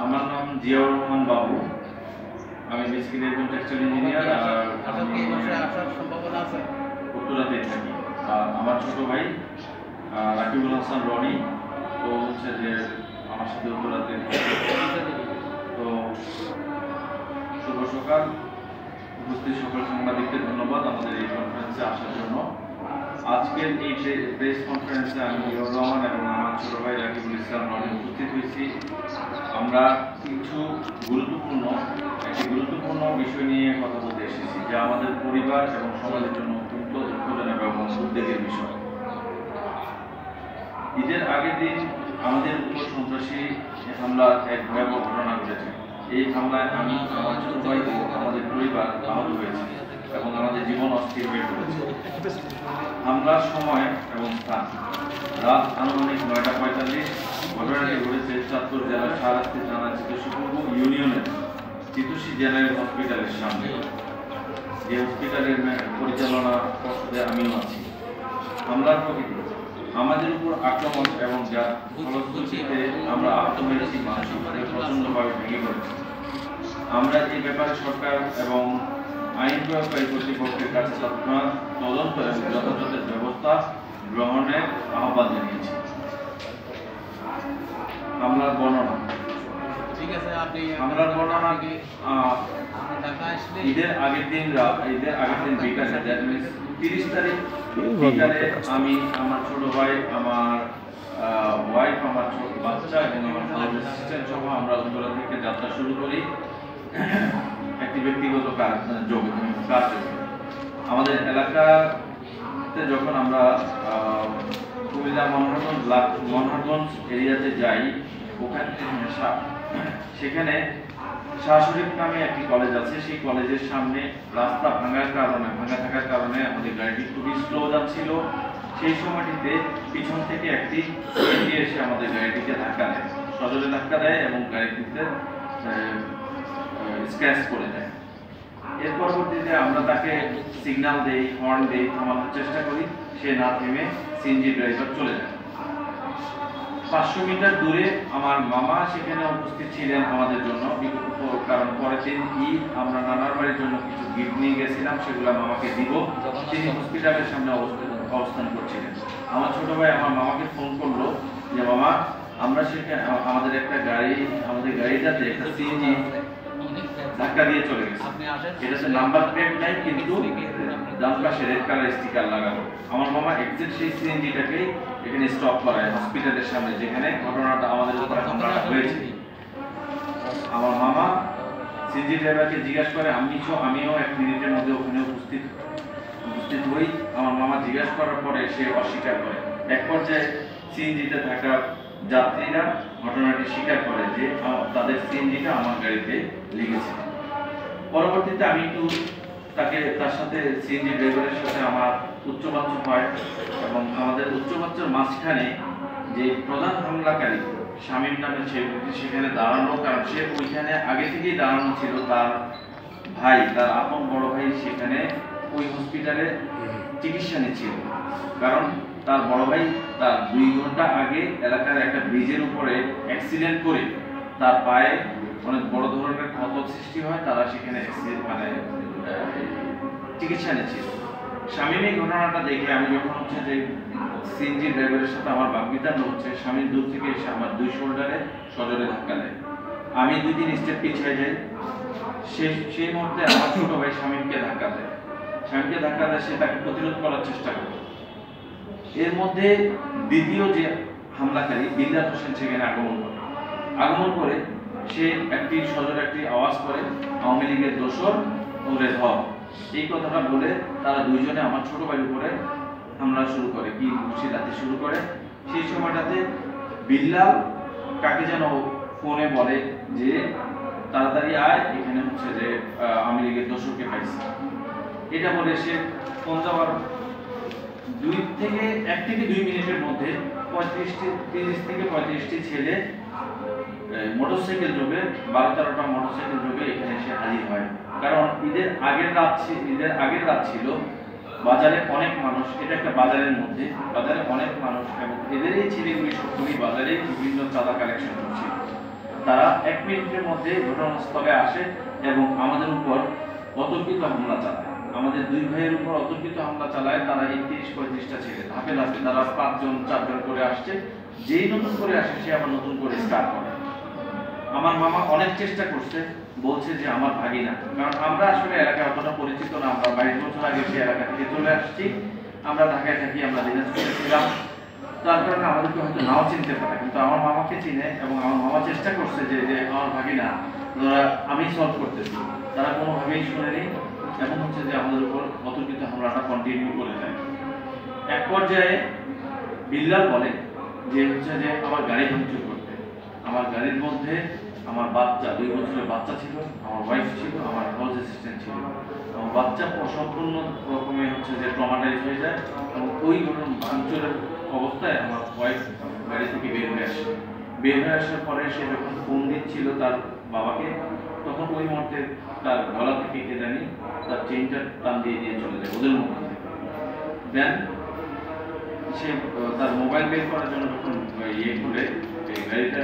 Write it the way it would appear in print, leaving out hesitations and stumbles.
আমার নাম জিয়াউর রহমান বাবু। আমি বেসিক্যালি একজন টেক্সটাইল ইঞ্জিনিয়ার আর উত্তরাতে থাকি। আর আমার ছোট ভাই রাকিবুল হাসান রনি, তো হচ্ছে যে আমার সাথে উত্তরাতে তো শুভ সকাল। উপস্থিত সকল সাংবাদিকদের ধন্যবাদ আমাদের এই কনফারেন্সে আসার জন্য। আজকের এই প্রেস কনফারেন্সে আমি জিয়াউর রহমান এবং আমার ছোট ভাই রাকিবুল ইসলাম রনি উপস্থিত হয়েছি। আমরা কিছু গুরুত্বপূর্ণ বিষয় নিয়ে কথা বলতে এসেছি, যা আমাদের পরিবার এবং সমাজের জন্য অত্যন্ত দুঃখজনক এবং উদ্বেগের বিষয়। ঈদের আগের দিন আমাদের উপর সন্ত্রাসী হামলার এক ভয়াবহ ঘটনা ঘটেছে। এই হামলায় আমি, আমার ছোট ভাই ও আমাদের পরিবার আহত হয়েছে এবং আমাদের জীবন অস্থির হয়ে পড়েছে। হামলার সময় এবং স্থান রাত আনুমানিক 9:45। ঘটনাটি ঘটেছে চাঁদপুর জেলার শাহরাস্তি থানা চিতোষীপূর্ব ইউনিয়নের চিতোষী জেনারেল হসপিটালের সামনে, যে হসপিটালের পরিচালনা পর্ষদে আমিও আছি। হামলার প্রকৃতি আমাদের উপর আক্রমণ এবং যার ফলশ্রুতিতে আমরা আহত হয়েছি, মানসিকভাবে প্রচণ্ডভাবে ভেঙে পড়েছি। আমরা এই ব্যাপারে সরকার এবং আইন প্রয়োগকারী কর্তৃপক্ষের কাছে তৎক্ষণাৎ তদন্ত এবং যথাযথ ব্যবস্থা গ্রহণের আহ্বান জানিয়েছি। হামলার বর্ণনা ঈদের আগের দিন বিকালে 30 তারিখ বিকালে আমি, আমার ছোট ভাই, আমার ওয়াইফ, আমার ছোট বাচ্চা এবং আমার অ্যাসিস্ট্যান্ট সহ আমরা উত্তরা থেকে যাত্রা শুরু করি একটি ব্যক্তিগত কাজ। আমাদের এলাকাতে যখন আমরা কুমিল্লা মনোহরগঞ্জ এরিয়াতে যাই, ওখানে সেখানে শাহ শরীফ নামে একটি কলেজ আছে। সেই কলেজের সামনে রাস্তা ভাঙা থাকার কারণে আমাদের গাড়িটি খুবই স্লো যাচ্ছিল। সেই সময়টিতে পিছন থেকে একটি এসে আমাদের গাড়িটিকে সজোরে ধাক্কা দেয় এবং গাড়িটিতে স্ক্র্যাচ করে দেয়। এর পরবর্তীতে আমরা তাকে সিগন্যাল দেই, হর্ন দেই, থামানোর চেষ্টা করি। সে না থেমে সিএনজি ড্রাইভার চলে যায়। 500 মিটার দূরে আমার মামা সেখানে উপস্থিত ছিলেন আমাদের জন্য, কারণ পরের দিন ঈদ, আমরা নানার বাড়ির জন্য কিছু গিফট নিয়ে গেছিলাম, সেগুলো মামাকে দিব। তিনি হসপিটালের সামনে অবস্থান করছিলেন। আমার ছোট ভাই আমার মামাকে ফোন করলো যে মামা, আমরা সেখানে আমাদের গাড়িটাতে একটা সিএনজি ধাক্কা দিয়ে চলে গেছে। এটাতে নাম্বার প্লেট নাই, কিন্তু ডান পাশে রেড কালার স্টিকার লাগানো। আমার মামা এক্সাক্ট সেই সিএনজিটাকে এখানে স্টপ করায় হসপিটালের সামনে, যেখানে ঘটনাটা আমাদের উপরে হামলাটা হয়েছে। আমার মামা সিএনজি ড্রাইভারকে জিজ্ঞাসা করে, আমিও 1 মিনিটের মধ্যে ওখানে উপস্থিত হই। আমার মামা জিজ্ঞাসা করার পরে সে অস্বীকার করে। এক পর্যায়ে সিএনজিতে থাকা যাত্রীরা ঘটনাটি স্বীকার করে যে তাদের সিএনজিটা আমার গাড়িতে লেগেছে। পরবর্তীতে আমি একটু তার সাথে সিএনজি ড্রাইভারের সাথে আমার উচ্চবাচ্য হয় এবং আমাদের উচ্চবাচ্যের মাঝখানে যে প্রধান হামলাকারী শামীম নামে সেখানে দাঁড়ানো, কারণ সে ওইখানে আগে থেকেই দাঁড়ানো ছিল। তার ভাই, তার আপন বড় ভাই সেখানে ওই হসপিটালে চিকিৎসা নিচ্ছিল, কারণ তার বড় ভাই তার 2 ঘন্টা আগে এলাকার একটা ব্রিজের উপরে অ্যাক্সিডেন্ট করে তার পায়ে অনেক বড় ধরনের ক্ষত সৃষ্টি হয়। তারা সেখানে চিকিৎসা নিচ্ছিল। শামীম এই ঘটনাটা দেখে আমি যখন হচ্ছে যে সিএনজি ড্রাইভারের সাথে আমার বাগবিতণ্ডা হচ্ছে, শামীম দূর থেকে এসে আমার 2 শোল্ডারে সজোরে ধাক্কা দেয়। আমি 2-3 স্টেপ পিছিয়ে যাই। সেই মুহূর্তে আমার ছোট ভাই শামীমকে ধাক্কা দেয়। সে তাকে প্রতিরোধ করার চেষ্টা করে। এর মধ্যে দ্বিতীয় যে হামলাকারী বিল্লাল হোসেন সেখানে আগমন করে সে সজোরে একটি আওয়াজ করে, আওয়ামী লীগের দোসর ওরে ধর, এই কথাটা বলে তারা দুইজনে আমার ছোট ভাইয়ের উপরে হামলা শুরু করে, কি ঘুষি শুরু করে। সেই সময়টাতে বিল্লাল কাকে যেন ফোনে বলে যে তাড়াতাড়ি আয়, এখানে হচ্ছে যে আওয়ামী লীগের দোসরকে পাইছে। এটা বলে সে ফোন যাওয়ার 1 থেকে 2 মিনিটের মধ্যে 30 থেকে 35টি ছেলে মোটরসাইকেল যোগে 12-13টা মোটরসাইকেল যোগে এখানে এসে হাজির হয়। কারণ ঈদের আগের রাত ছিল বাজারে অনেক মানুষ, এটা একটা বাজারের মধ্যে, বাজারে অনেক মানুষ এবং এদের এই ছেলেগুলি সবগুলি বাজারে বিভিন্ন চাঁদা কালেকশন করছে। তারা 1 মিনিটের মধ্যে ঘটনাস্থলে আসে এবং আমাদের উপর অতর্কিত হামলা চালায়। আমাদের 2 ভাইয়ের উপর অতর্কিত হামলা চালায়। তারা এই 30-35টা ছেলে ধাপে ধাপে তারা 5 জন 4 জন করে আসছে। যেই নতুন করে আসে সে আবার নতুন করে স্টার্ট করে। আমার মামা অনেক চেষ্টা করছে, বলছে যে আমার ভাগিনা, কারণ আমরা আসলে এলাকায় অতটা পরিচিত না, আমরা 22 বছর আগে সে এলাকা থেকে চলে আসছি, আমরা ঢাকায় থাকি, আমরা দিনাজপুরে ছিলাম, তার কারণে আমাদেরকে হয়তো নাও চিনতে পারে, কিন্তু আমার মামাকে চিনে এবং আমার মামা চেষ্টা করছে যে যে আমার ভাগিনা ধরা আমি সলভ করতেছি, তারা কোনোভাবেই শুনেনি এবং হচ্ছে যে আমাদের উপর অতর্কিত হামলাটা কন্টিনিউ করে যায়। এক পর্যায়ে বিল্লাল বলে যে হচ্ছে যে আমার গাড়ি ভাঙচুর করতে। আমার গাড়ির মধ্যে আমার বাচ্চা, 2 বছরের বাচ্চা ছিল, আমার ওয়াইফ ছিল, আমার হাউস অ্যাসিস্ট্যান্ট ছিল। আমার বাচ্চা সম্পূর্ণ রকমের হচ্ছে যে ট্রমাটাইজ হয়ে যায় এবং ওই ভাঙচুরের অবস্থায় আমার ওয়াইফ গাড়ি থেকে বের হয়ে আসে। বের হয়ে আসার পরে সে যখন ফোন দিচ্ছিল তার বাবাকে, তখন ওই মুহূর্তে তার গলা থেকে কে জানি তার চেইনটা টান দিয়ে দিয়ে চলে যায় ওদের মধ্যে থেকে। দেন সে তার মোবাইল বের করার জন্য যখন ইয়ে করে গাড়িটা